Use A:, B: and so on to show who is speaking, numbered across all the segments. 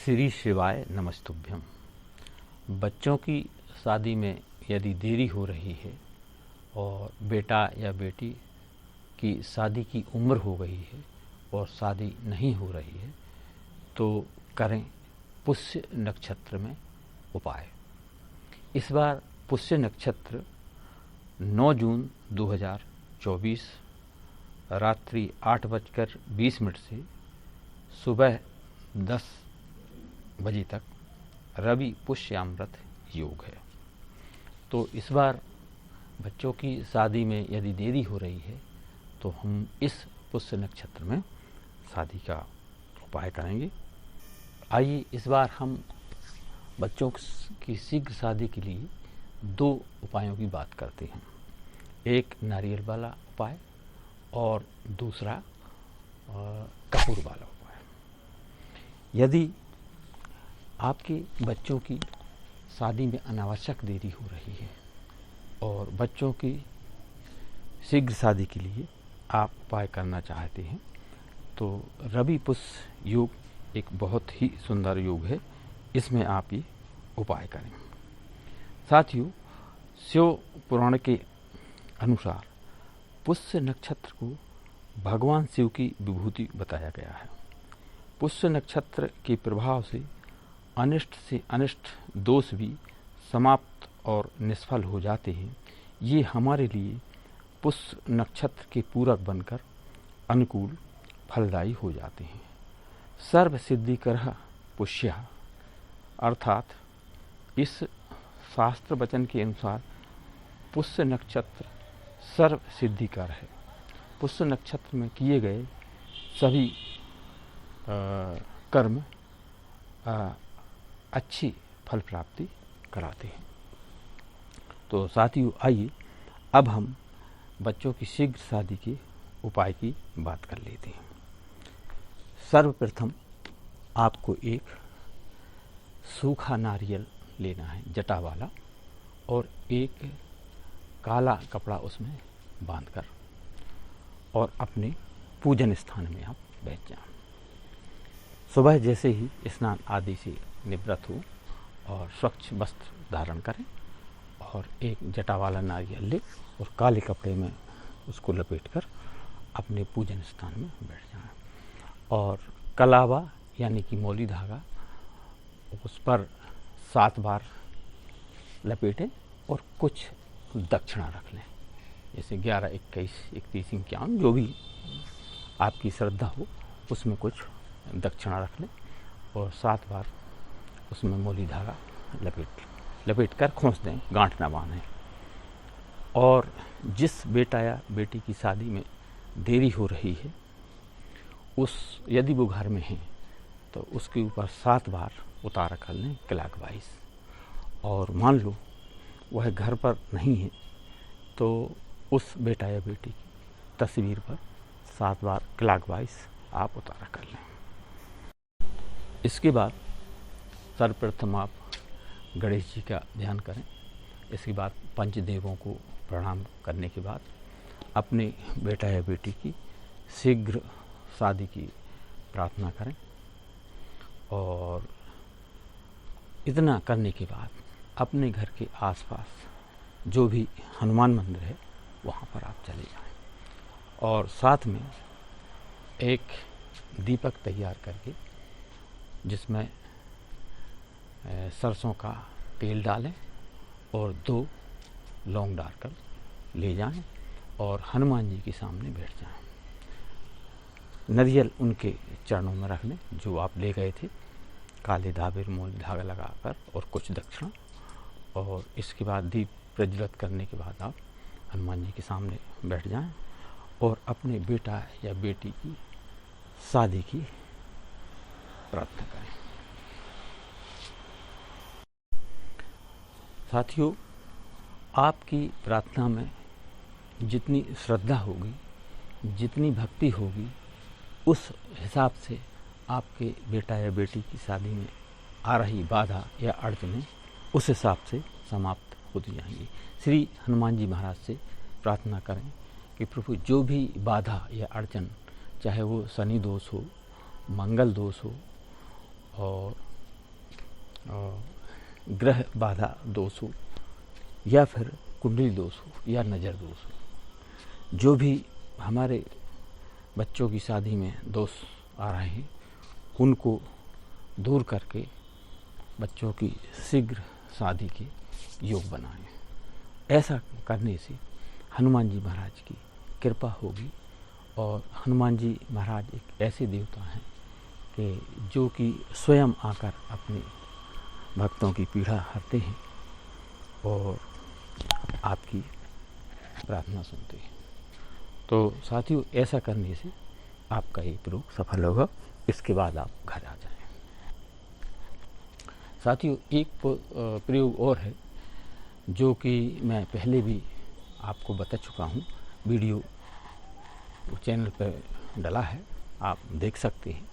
A: श्री शिवाय नमस्तुभ्यम। बच्चों की शादी में यदि देरी हो रही है और बेटा या बेटी की शादी की उम्र हो गई है और शादी नहीं हो रही है तो करें पुष्य नक्षत्र में उपाय। इस बार पुष्य नक्षत्र 9 जून 2024 रात्रि 8:20 से सुबह 10 बजे तक रवि पुष्यामृत योग है। तो इस बार बच्चों की शादी में यदि देरी हो रही है तो हम इस पुष्य नक्षत्र में शादी का उपाय करेंगे। आइए इस बार हम बच्चों की शीघ्र शादी के लिए 2 उपायों की बात करते हैं। एक नारियल वाला उपाय और दूसरा कपूर वाला उपाय। यदि आपके बच्चों की शादी में अनावश्यक देरी हो रही है और बच्चों की शीघ्र शादी के लिए आप उपाय करना चाहते हैं तो रवि पुष्य योग एक बहुत ही सुंदर योग है। इसमें आप ये उपाय करें। साथियों, शिव पुराण के अनुसार पुष्य नक्षत्र को भगवान शिव की विभूति बताया गया है। पुष्य नक्षत्र के प्रभाव से अनिष्ट दोष भी समाप्त और निष्फल हो जाते हैं। ये हमारे लिए पुष्य नक्षत्र के पूरक बनकर अनुकूल फलदायी हो जाते हैं। सर्व सिद्धिकरः पुष्यः अर्थात इस शास्त्र वचन के अनुसार पुष्य नक्षत्र सर्व सिद्धिकर है। पुष्य नक्षत्र में किए गए सभी कर्म अच्छी फल प्राप्ति कराते हैं। तो साथियों, आइए अब हम बच्चों की शीघ्र शादी के उपाय की बात कर लेते हैं। सर्वप्रथम आपको एक सूखा नारियल लेना है जटा वाला और एक काला कपड़ा उसमें बांधकर और अपने पूजन स्थान में आप बैठ जाएं। सुबह जैसे ही स्नान आदि से निवृत्त हो और स्वच्छ वस्त्र धारण करें और एक जटा वाला नारियल ले और काले कपड़े में उसको लपेटकर अपने पूजन स्थान में बैठ जाएं और कलावा यानी कि मौली धागा उस पर 7 बार लपेटें और कुछ दक्षिणा रख लें, जैसे 11, 21, 31, 51 जो भी आपकी श्रद्धा हो उसमें कुछ दक्षिणा रख लें और 7 बार उसमें मौली धागा लपेट कर खोंस दें, गांठ ना बांधें। और जिस बेटा या बेटी की शादी में देरी हो रही है यदि वो घर में है तो उसके ऊपर 7 बार उतारा कर लें क्लॉकवाइज। और मान लो वह घर पर नहीं है तो उस बेटा या बेटी की तस्वीर पर 7 बार क्लॉकवाइज आप उतारा कर लें। इसके बाद सर्वप्रथम आप गणेश जी का ध्यान करें। इसके बाद पंचदेवों को प्रणाम करने के बाद अपने बेटा या बेटी की शीघ्र शादी की प्रार्थना करें और इतना करने के बाद अपने घर के आसपास जो भी हनुमान मंदिर है वहाँ पर आप चले जाएं और साथ में एक दीपक तैयार करके जिसमें सरसों का तेल डालें और 2 लौंग डालकर ले जाएं और हनुमान जी के सामने बैठ जाएं। नारियल उनके चरणों में रख लें जो आप ले गए थे, काले धागे मोल धागा लगाकर और कुछ दक्षिणा। और इसके बाद दीप प्रज्वलित करने के बाद आप हनुमान जी के सामने बैठ जाएं और अपने बेटा या बेटी की शादी की प्रार्थना करें। साथियों, आपकी प्रार्थना में जितनी श्रद्धा होगी, जितनी भक्ति होगी, उस हिसाब से आपके बेटा या बेटी की शादी में आ रही बाधा या अड़चनें उस हिसाब से समाप्त होती जाएंगी। श्री हनुमान जी महाराज से प्रार्थना करें कि प्रभु जो भी बाधा या अड़चन, चाहे वो शनि दोष हो, मंगल दोष हो और ग्रह बाधा दोष हो या फिर कुंडली दोष हो या नज़र दोष हो, जो भी हमारे बच्चों की शादी में दोष आ रहे हैं उनको दूर करके बच्चों की शीघ्र शादी के योग बनाएं। ऐसा करने से हनुमान जी महाराज की कृपा होगी। और हनुमान जी महाराज एक ऐसे देवता हैं कि जो कि स्वयं आकर अपने भक्तों की पीड़ा हरते हैं और आपकी प्रार्थना सुनते हैं। तो साथियों, ऐसा करने से आपका ये प्रयोग सफल होगा। इसके बाद आप घर आ जाएं। साथियों, एक प्रयोग और है जो कि मैं पहले भी आपको बता चुका हूँ, वीडियो चैनल पर डला है, आप देख सकते हैं।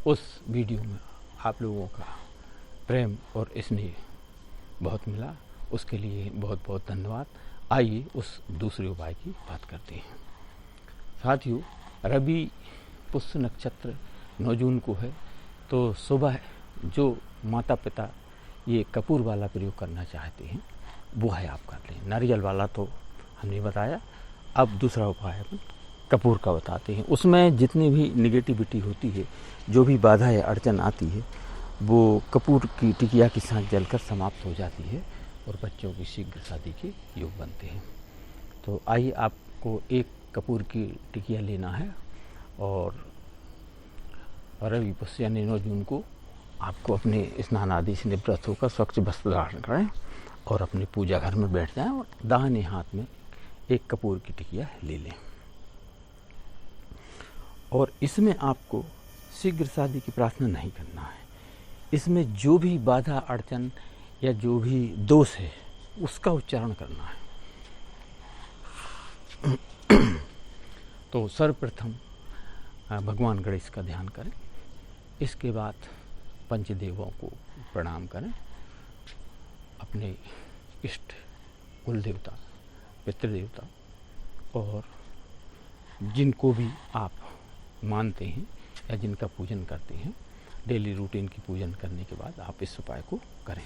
A: उस वीडियो में आप लोगों का प्रेम और स्नेह बहुत मिला, उसके लिए बहुत बहुत धन्यवाद। आइए उस दूसरे उपाय की बात करते हैं। साथियों, रवि पुष्य नक्षत्र 9 जून को है, तो सुबह जो माता पिता ये कपूर वाला प्रयोग करना चाहते हैं वो है आप कर लें। नारियल वाला तो हमने बताया, अब दूसरा उपाय अपन कपूर का बताते हैं। उसमें जितनी भी निगेटिविटी होती है, जो भी बाधा या अड़चन आती है, वो कपूर की टिकिया के साथ जलकर समाप्त हो जाती है और बच्चों की शीघ्र शादी के योग बनते हैं। तो आइए, आपको एक कपूर की टिकिया लेना है और रवि पुष्य यानी 9 जून को आपको अपने स्नान आदि से निवृत्त होकर स्वच्छ वस्त्र धारण करें और अपने पूजा घर में बैठ जाएं और दाहिने हाथ में एक कपूर की टिकिया ले लें। और इसमें आपको शीघ्र शादी की प्रार्थना नहीं करना है। इसमें जो भी बाधा अड़चन या जो भी दोष है उसका उच्चारण करना है। तो सर्वप्रथम भगवान गणेश का ध्यान करें, इसके बाद पंचदेवों को प्रणाम करें, अपने इष्ट कुल देवता, पितृदेवता और जिनको भी आप मानते हैं या जिनका पूजन करते हैं, डेली रूटीन की पूजन करने के बाद आप इस उपाय को करें।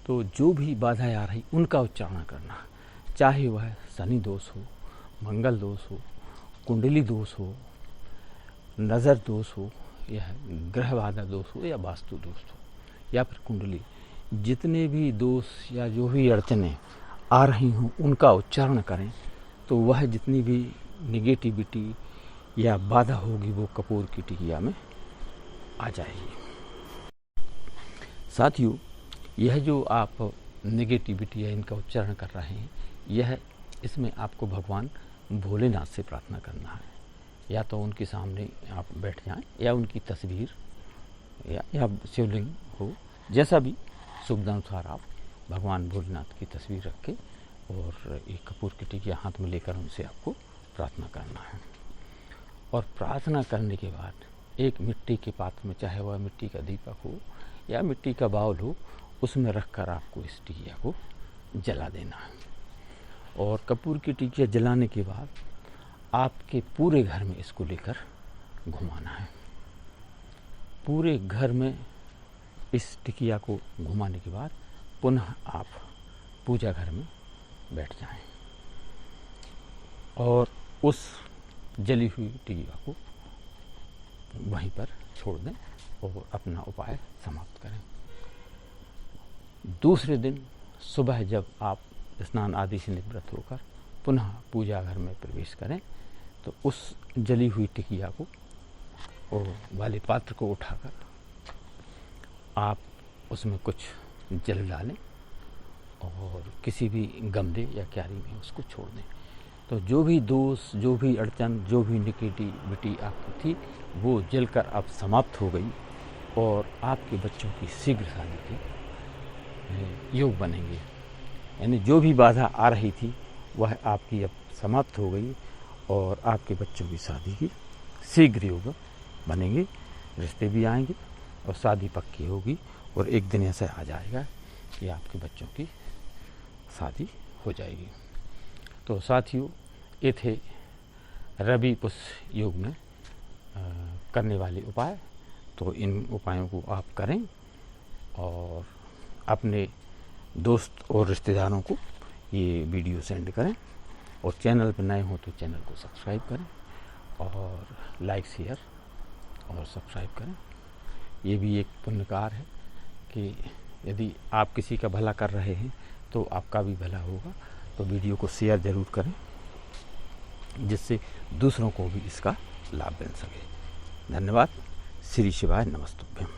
A: तो जो भी बाधाएं आ रही उनका उच्चारण करना, चाहे वह शनि दोष हो, मंगल दोष हो, कुंडली दोष हो, नज़र दोष हो या ग्रह बाधा दोष हो या वास्तु दोष हो या फिर कुंडली, जितने भी दोष या जो भी अड़चनें आ रही हों उनका उच्चारण करें। तो वह जितनी भी निगेटिविटी या बाधा होगी वो कपूर की टिकिया में आ जाएगी। साथियों, यह जो आप निगेटिविटी है इनका उच्चारण कर रहे हैं, यह इसमें आपको भगवान भोलेनाथ से प्रार्थना करना है। या तो उनके सामने आप बैठ जाएं या उनकी तस्वीर या शिवलिंग हो, जैसा भी सुविधा अनुसार आप भगवान भोलेनाथ की तस्वीर रख के और एक कपूर की टिकिया हाथ में लेकर उनसे आपको प्रार्थना करना है। और प्रार्थना करने के बाद एक मिट्टी के पात्र में, चाहे वह मिट्टी का दीपक हो या मिट्टी का बाउल हो, उसमें रखकर आपको इस टिकिया को जला देना है। और कपूर की टिकिया जलाने के बाद आपके पूरे घर में इसको लेकर घुमाना है। पूरे घर में इस टिकिया को घुमाने के बाद पुनः आप पूजा घर में बैठ जाएं और उस जली हुई टिकिया को वहीं पर छोड़ दें और अपना उपाय समाप्त करें। दूसरे दिन सुबह जब आप स्नान आदि से निवृत्त होकर पुनः पूजा घर में प्रवेश करें तो उस जली हुई टिकिया को और वाले पात्र को उठाकर आप उसमें कुछ जल डालें और किसी भी गमले या क्यारी में उसको छोड़ दें। तो जो भी दोष, जो भी अड़चन, जो भी निगेटिविटी आपकी थी वो जलकर अब समाप्त हो गई और आपके बच्चों की शीघ्र शादी के योग बनेंगे। यानी जो भी बाधा आ रही थी वह आपकी अब समाप्त हो गई और आपके बच्चों की शादी की शीघ्र योग बनेंगे, रिश्ते भी आएंगे और शादी पक्की होगी। और एक दिन ऐसा आ जाएगा कि आपके बच्चों की शादी हो जाएगी। तो साथियों, ये थे रवि पुष्य योग में करने वाले उपाय। तो इन उपायों को आप करें और अपने दोस्त और रिश्तेदारों को ये वीडियो सेंड करें, और चैनल पर नए हों तो चैनल को सब्सक्राइब करें और लाइक शेयर और सब्सक्राइब करें। ये भी एक पुण्य कार्य है कि यदि आप किसी का भला कर रहे हैं तो आपका भी भला होगा। तो वीडियो को शेयर ज़रूर करें, जिससे दूसरों को भी इसका लाभ मिल सके। धन्यवाद। श्री शिवाय नमस्तुभ्यम।